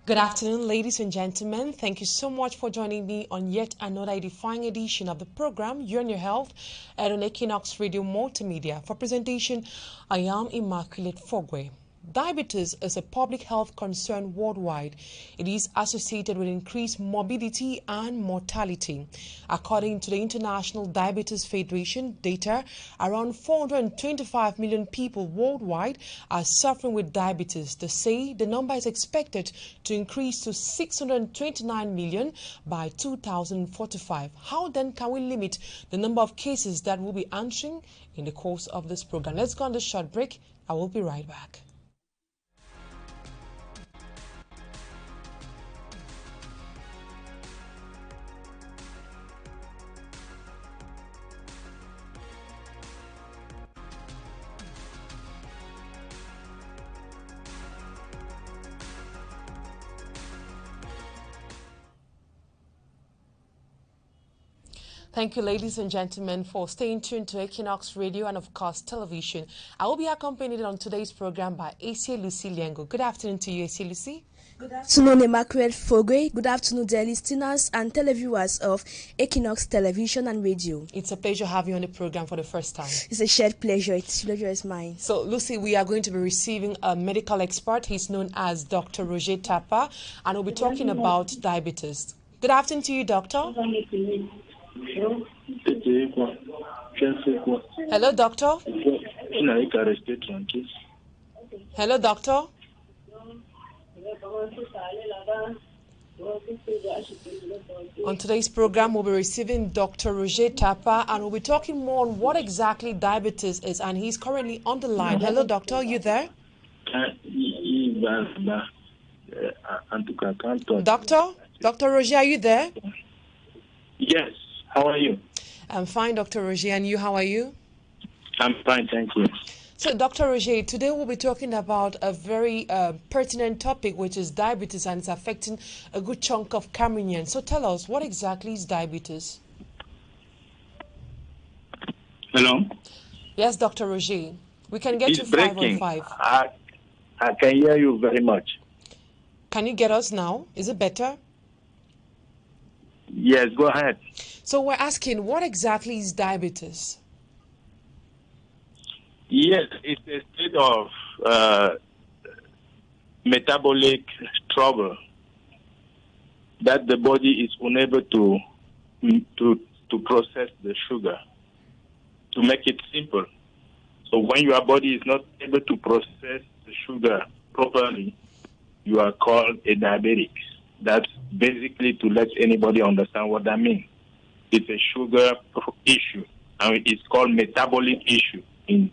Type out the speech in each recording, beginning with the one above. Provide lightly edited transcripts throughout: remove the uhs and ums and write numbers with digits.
Good afternoon, ladies and gentlemen. Thank you so much for joining me on yet another edifying edition of the program, You and Your Health, at on Equinoxe Radio Multimedia. For presentation, I am Immaculate Fogwe. Diabetes is a public health concern worldwide. It is associated with increased morbidity and mortality. According to the International Diabetes Federation data, around 425 million people worldwide are suffering with diabetes. They say the number is expected to increase to 629 million by 2045. How then can we limit the number of cases that we'll be answering in the course of this program? Let's go on this short break. I will be right back. Thank you, ladies and gentlemen, for staying tuned to Equinoxe Radio and, of course, television. I will be accompanied on today's program by A.C. Lucy Liengo. Good afternoon to you, A.C. Lucy. Good afternoon, Immaculate Fogwe. Good afternoon, dear listeners and televiewers of Equinoxe Television and Radio. It's a pleasure having you on the program for the first time. It's a shared pleasure. Pleasure is mine. So, Lucy, we are going to be receiving a medical expert. He's known as Dr. Roger Tapa, and we'll be talking about diabetes. Good afternoon to you, Doctor. Hello, Doctor. Hello, Doctor. On today's program, we'll be receiving Dr. Roger Tapa, and we'll be talking more on what exactly diabetes is, and he's currently on the line. Hello, Doctor. Are you there? Dr. Roger, are you there? Yes. How are you? I'm fine, Dr. Roger. And you, how are you? I'm fine, thank you. So, Dr. Roger, today we'll be talking about a very pertinent topic, which is diabetes, and it's affecting a good chunk of Cameroonians. So tell us, what exactly is diabetes? Hello? Yes, Dr. Roger. We can get It's you breaking. 5 on 5. I can hear you very much. Can you get us now? Is it better? Yes, go ahead. So we're asking, what exactly is diabetes? Yes, it's a state of metabolic trouble that the body is unable to process the sugar. To make it simple, so when your body is not able to process the sugar properly, you are called a diabetic. That's basically to let anybody understand what that means. It's a sugar issue, and it's called metabolic issue, in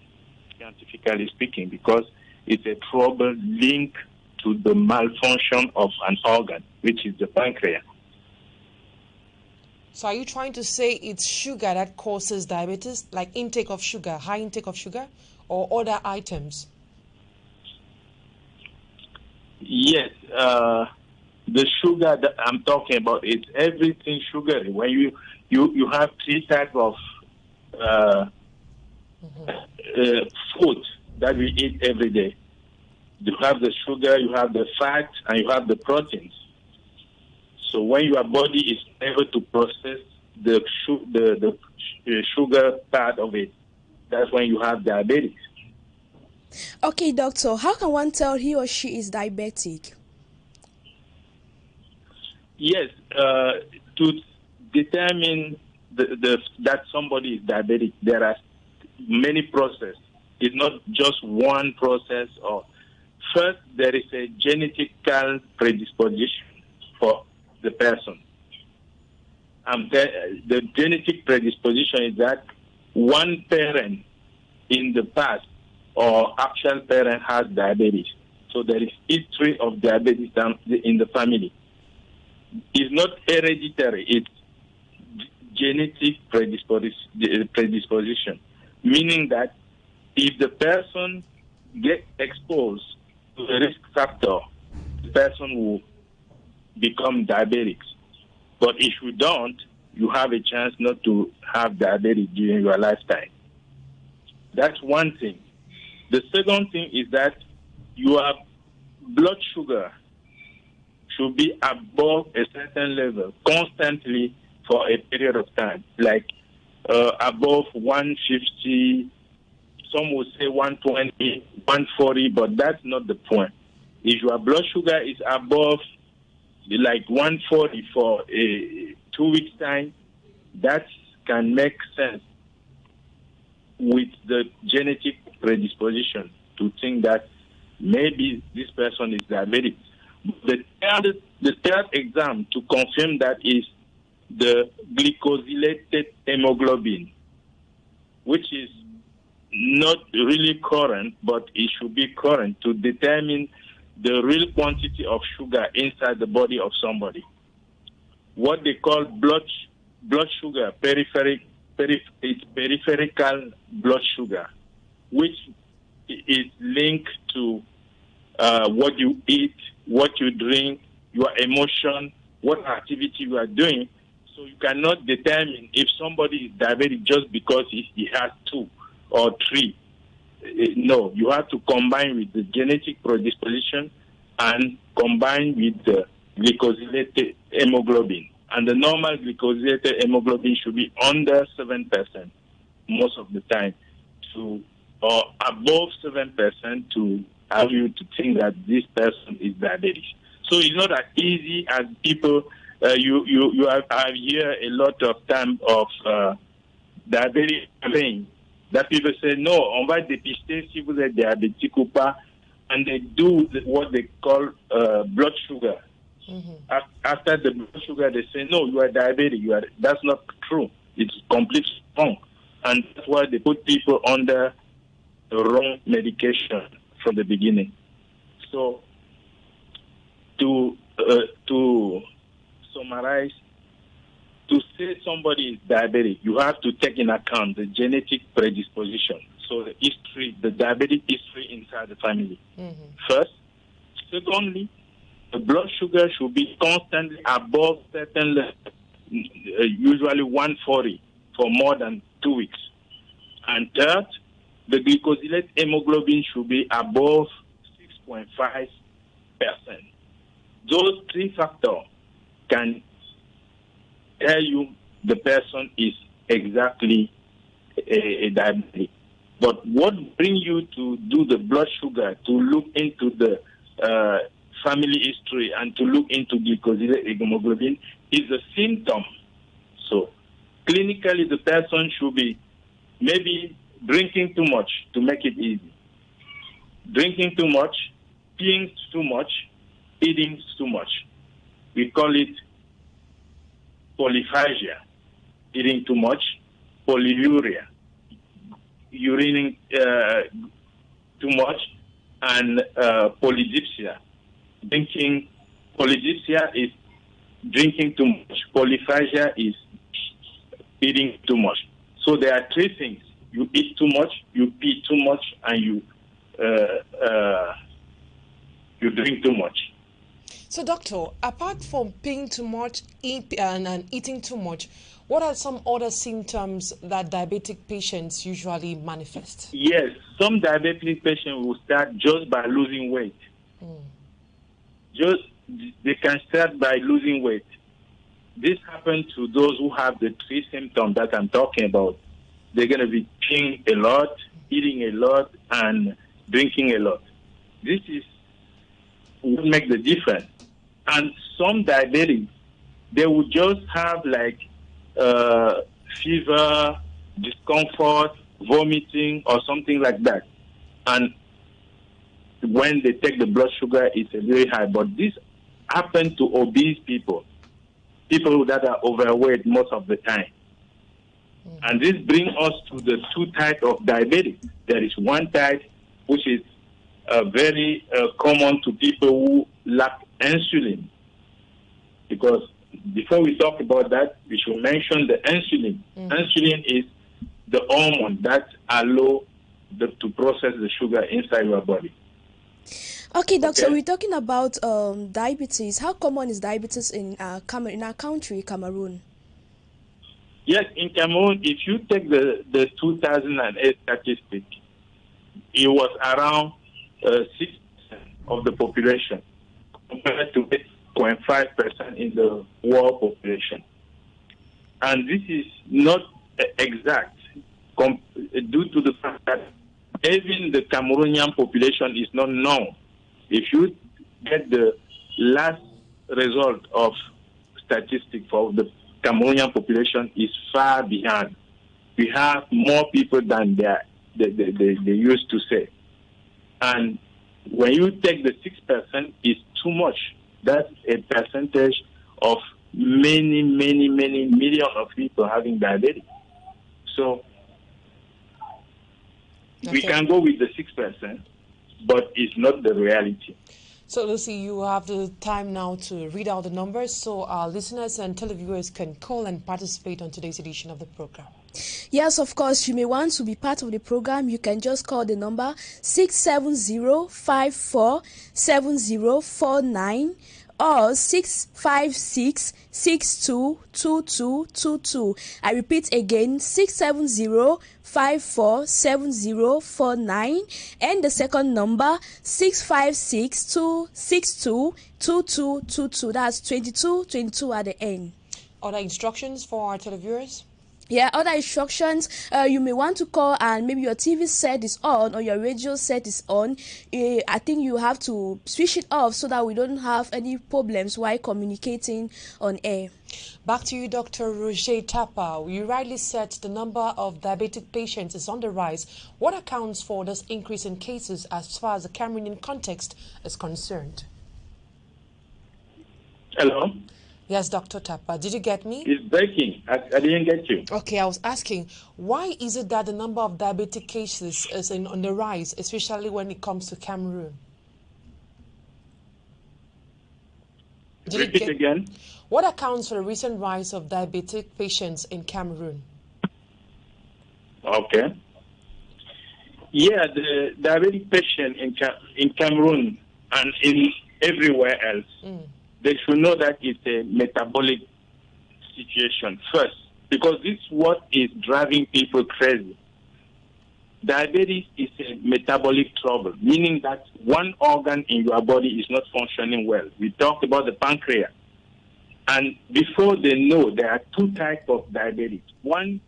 scientifically speaking, because it's a trouble linked to the malfunction of an organ, which is the pancreas. So are you trying to say it's sugar that causes diabetes, like intake of sugar, high intake of sugar, or other items? Yes, the sugar that I'm talking about is everything sugary. When you have three types of food that we eat every day. You have the sugar, you have the fat, and you have the proteins. So when your body is able to process the sugar part of it, that's when you have diabetes. Okay, doctor, how can one tell he or she is diabetic? Yes, to determine that somebody is diabetic, there are many processes. It's not just one process. First, there is a genetical predisposition for the person. The genetic predisposition is that one parent in the past or actual parent has diabetes. So there is history of diabetes in the family. It's not hereditary, it's genetic predisposition, meaning that if the person gets exposed to the risk factor, the person will become diabetic. But if you don't, you have a chance not to have diabetes during your lifetime. That's one thing. The second thing is that your blood sugar should be above a certain level constantly for a period of time, like above 150, some would say 120, 140, but that's not the point. If your blood sugar is above like 140 for a 2 weeks time, that can make sense with the genetic predisposition to think that maybe this person is diabetic. The third exam to confirm that is the glycosylated hemoglobin, which is not really current, but it should be current to determine the real quantity of sugar inside the body of somebody. What they call blood sugar, peripheral blood sugar, which is linked to what you eat, what you drink, your emotion, what activity you are doing. So you cannot determine if somebody is diabetic just because he has 2 or 3. No, you have to combine with the genetic predisposition and combine with the glycosylated hemoglobin. And the normal glycosylated hemoglobin should be under 7% most of the time, or above 7% to have you to think that this person is diabetic. So it's not as easy as people. You have here a lot of time of diabetic pain that people say, no, on va dépister si vous êtes diabétique ou pas, and they do what they call blood sugar. Mm-hmm. After the blood sugar, they say, no, you are diabetic. That's not true. It's completely wrong. And that's why they put people under the wrong medication from the beginning. So, to summarize, to say somebody is diabetic, you have to take in account the genetic predisposition. So the history, the diabetic history inside the family. Mm-hmm. First. Secondly, the blood sugar should be constantly above certain level, usually 140 for more than 2 weeks. And third, the glycosylated hemoglobin should be above 6.5%. Those 3 factors can tell you the person is exactly a diabetic. But what brings you to do the blood sugar, to look into the family history and to look into glycosylated hemoglobin is a symptom. So clinically, the person should be maybe drinking too much, to make it easy. Drinking too much, peeing too much, eating too much. We call it polyphagia, eating too much, polyuria, urinating too much, and polydipsia. Polydipsia is drinking too much. Polyphagia is eating too much. So there are 3 things. You eat too much, you pee too much, and you drink too much. So, doctor, apart from peeing too much and eating too much, what are some other symptoms that diabetic patients usually manifest? Yes, some diabetic patients will start just by losing weight. They can start by losing weight. This happens to those who have the 3 symptoms that I'm talking about. They're going to be peeing a lot, eating a lot, and drinking a lot. This will make the difference. And some diabetics, they will just have like fever, discomfort, vomiting, or something like that. And when they take the blood sugar, it's very high. But this happens to obese people that are overweight most of the time. And this brings us to the 2 types of diabetes. There is one type which is very common to people who lack insulin. Because before we talk about that, we should mention the insulin. Insulin is the hormone that allows to process the sugar inside your body. Okay, doctor, we're talking about diabetes. How common is diabetes in our country, Cameroon? Yes, in Cameroon, if you take the 2008 statistic, it was around 6% of the population compared to 0.5% in the world population. And this is not exact due to the fact that even the Cameroonian population is not known. If you get the last result of statistics for the Cameroonian population is far behind. We have more people than they used to say. And when you take the 6%, it's too much. That's a percentage of many millions of people having diabetes. So we can go with the 6%, but it's not the reality. So, Lucy, you have the time now to read out the numbers so our listeners and televiewers can call and participate on today's edition of the program. Yes, of course, you may want to be part of the program. You can just call the number 670-547049 or 656-622222. I repeat again, 670-547049 and the second number 656-2622222. That's 22 at the end. Other instructions for our televiewers? Yeah, other instructions, you may want to call and maybe your TV set is on or your radio set is on. I think you have to switch it off so that we don't have any problems while communicating on air. Back to you, Dr. Roger Tapa. You rightly said the number of diabetic patients is on the rise. What accounts for this increase in cases as far as the Cameroonian context is concerned? Hello? Yes, Dr. Tapa. Did you get me? It's breaking. I didn't get you. Okay, I was asking, why is it that the number of diabetic cases is on the rise, especially when it comes to Cameroon? Repeat again. What accounts for the recent rise of diabetic patients in Cameroon? Okay. Yeah, the diabetic patient in Cameroon and in everywhere else, they should know that it's a metabolic situation first, because this is what is driving people crazy. Diabetes is a metabolic trouble, meaning that one organ in your body is not functioning well. We talked about the pancreas. And before they know, there are two types of diabetes. One.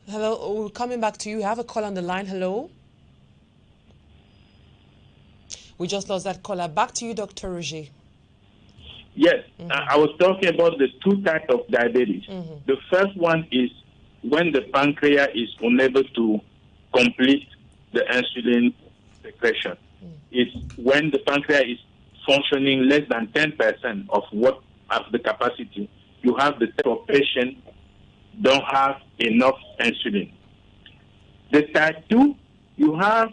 Hello, we're coming back to you. You have a call on the line. Hello. We just lost that caller. Back to you, Dr. Roger. Yes, I was talking about the two types of diabetes. The first one is when the pancreas is unable to complete the insulin secretion. It's when the pancreas is functioning less than 10% of the capacity. You have the type of patient don't have enough insulin. The type 2, you have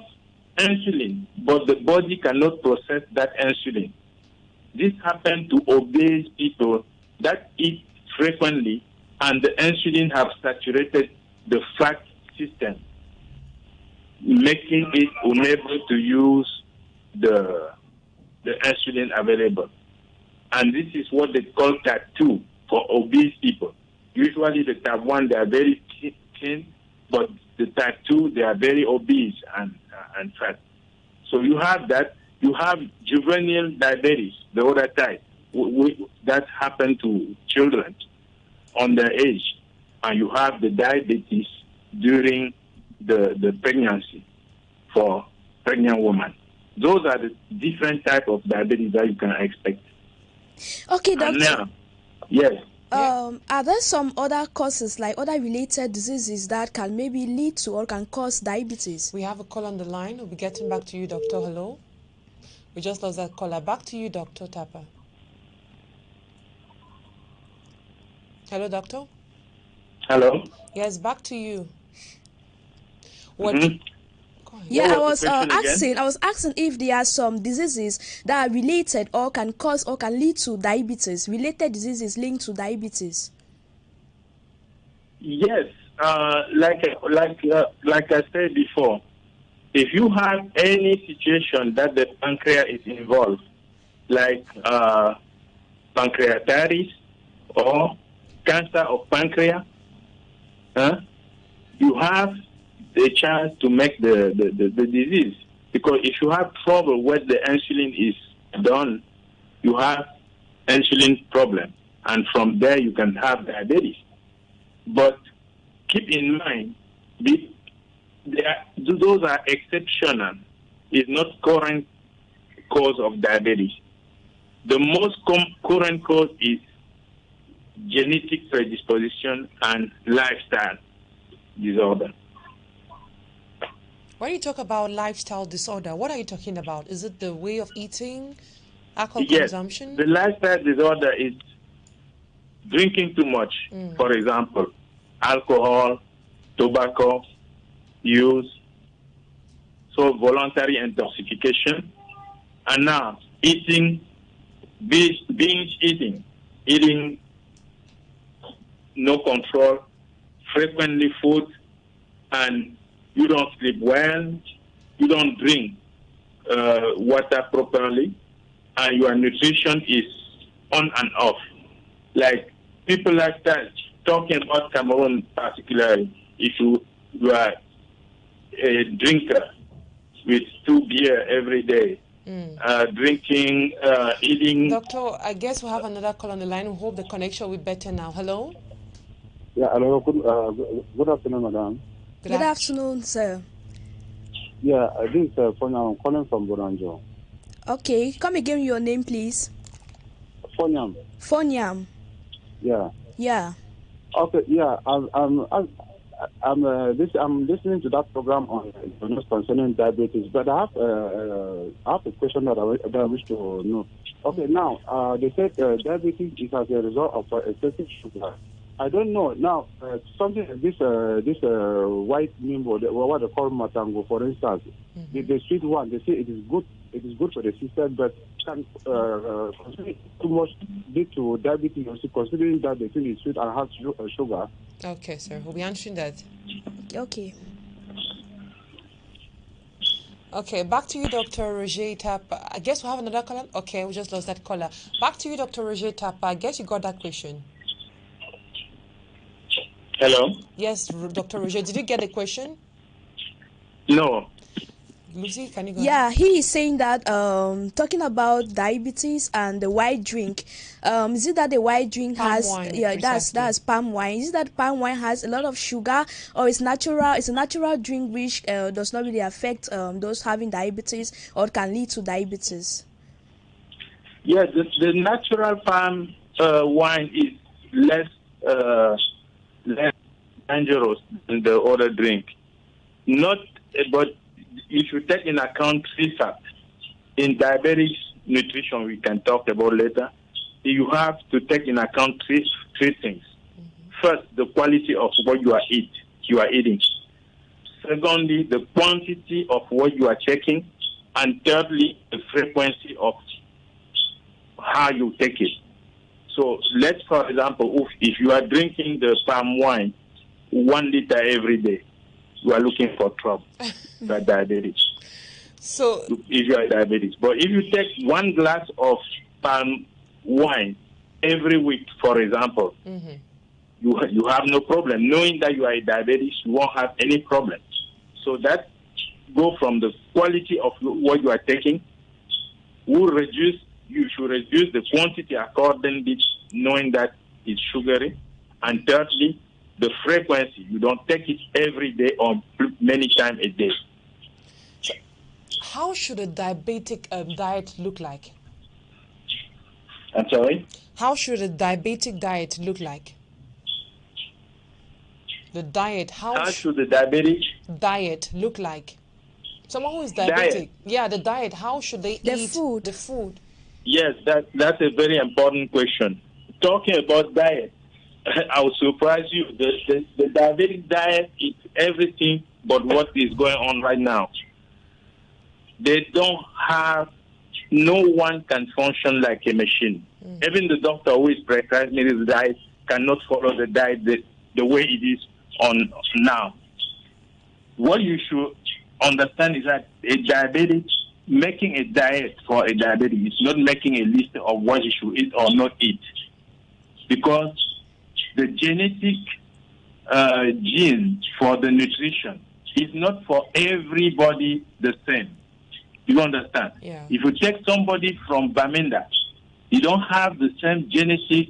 insulin, but the body cannot process that insulin. This happens to obese people that eat frequently, and the insulin have saturated the fat system, making it unable to use the insulin available. And this is what they call type 2 for obese people. Usually the type 1, they are very thin, but the type 2, they are very obese and fat. So you have that. You have juvenile diabetes, the other type, that happen to children on their age. And you have the diabetes during the pregnancy for pregnant women. Those are the different types of diabetes that you can expect. Okay, doctor. Now, yes. Are there some other causes, like other related diseases that can maybe lead to or can cause diabetes? We have a call on the line. We'll be getting back to you, Doctor. Hello. We just lost that caller. Back to you, Dr. Tapa. Hello, Doctor. Hello. Yes, back to you. What? Yeah, I was asking if there are some diseases that are related or can cause or can lead to diabetes. Related diseases linked to diabetes. Yes, like I said before, if you have any situation that the pancreas is involved, like pancreatitis or cancer of pancreas, you have the chance to make the disease. Because if you have trouble where the insulin is done, you have insulin problem, and from there you can have diabetes. But keep in mind, those are exceptional. It's not current cause of diabetes. The most current cause is genetic predisposition and lifestyle disorder. When you talk about lifestyle disorder, what are you talking about? Is it the way of eating, alcohol Yes, consumption? the lifestyle disorder is drinking too much. For example, alcohol, tobacco use, so voluntary intoxication, and now eating, binge eating no control, frequently food, and you don't sleep well, you don't drink water properly, and your nutrition is on and off. Like people like that, talking about Cameroon particularly, if you are a drinker with 2 beer every day, drinking, eating. Doctor, I guess we have another call on the line. We hope the connection will be better now. Hello? Yeah, hello. Good afternoon, madam. Good afternoon, sir. Yeah, this is Fonyam. I'm calling from Boranjo. Okay, come again your name, please. Fonyam. Fonyam. Yeah. Yeah. Okay. Yeah. I'm listening to that program on concerning diabetes, but I have a question that I wish to know. Okay. Now, they said diabetes is as a result of excessive sugar. I don't know. Now, something like this white nimbo, what they call matango, for instance, the sweet one, they say it is good. It is good for the system, but can consuming too much lead to diabetes. Considering that the thing is sweet and has sugar. Okay, sir. We'll be answering that. Okay. Okay, back to you, Dr. Roger Tapa. I guess we have another caller. Okay, we just lost that caller. Back to you, Dr. Roger Tapa. I guess you got that question. Hello? Yes, Dr. Roger, did you get the question? No. Lucy, can you go Yeah, ahead? he is saying that talking about diabetes and the white drink. Is it that the white drink Palm has wine, that's precisely. palm wine? Is it that palm wine has a lot of sugar, or it's natural? It's a natural drink which does not really affect those having diabetes or can lead to diabetes. Yes, the natural palm wine is less dangerous than the other drink. Not, but you should take in account 3 facts. In diabetes nutrition, we can talk about later. You have to take in account three things. First, the quality of what you are eating. Secondly, the quantity of what you are taking. And thirdly, the frequency of how you take it. So let's, for example, if you are drinking the palm wine 1 liter every day, you are looking for trouble. You are diabetes. So, if you are diabetes. But if you take 1 glass of palm wine every week, for example, you have no problem. Knowing that you are a diabetes, you won't have any problem. So that go from the quality of what you are taking you should reduce the quantity accordingly, knowing that it's sugary. And thirdly, the frequency. You don't take it every day or many times a day. how should a diabetic diet look like? I'm sorry? How should a diabetic diet look like? The diet, How should the diabetic diet look like? Someone who is diabetic. Diet. Yeah, the diet. How should they The eat food. the food? Yes, that's a very important question. Talking about diet, I will surprise you. The diabetic diet is everything but what is going on right now. They don't have, no one can function like a machine. Even the doctor who is prescribing me this diet cannot follow the diet the way it is on now. What you should understand is that a diabetic, making a diet for a diabetic is not making a list of what he should eat or not eat. Because the genetic gene for the nutrition is not for everybody the same. You understand? Yeah. If you take somebody from Bamenda You don't have the same genetic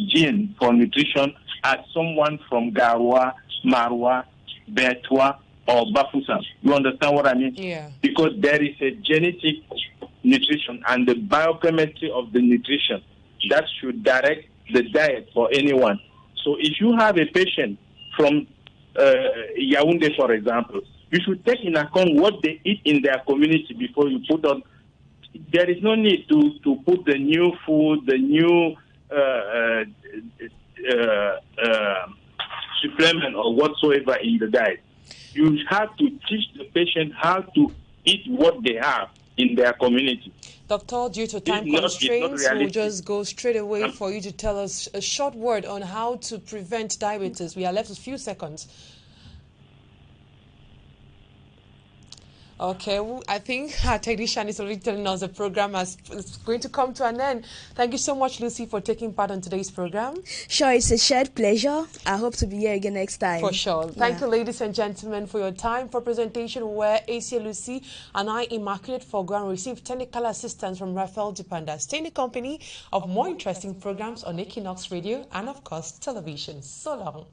gene for nutrition as someone from Gawa, Marwa, Betwa, or Bafoussam. You understand what I mean? Yeah. Because there is a genetic nutrition and the biochemistry of the nutrition that should direct the diet for anyone. So if you have a patient from Yaoundé, for example, you should take in account what they eat in their community before you put on. There is no need to put the new food, the new supplement or whatsoever in the diet. You have to teach the patient how to eat what they have in their community. Doctor, due to time constraints, we'll just go straight away for you to tell us a short word on how to prevent diabetes. We are left with a few seconds. Okay, well, I think our technician is already telling us the program is going to come to an end. Thank you so much, Lucy, for taking part on today's program. Sure, it's a shared pleasure. I hope to be here again next time. For sure. Thank you, ladies and gentlemen, for your time for presentation where AC Lucy and I, Immaculate Foreground, received technical assistance from Raphael Dupanda. Stay in the company of more interesting programs on Equinoxe Radio and, of course, television. So long.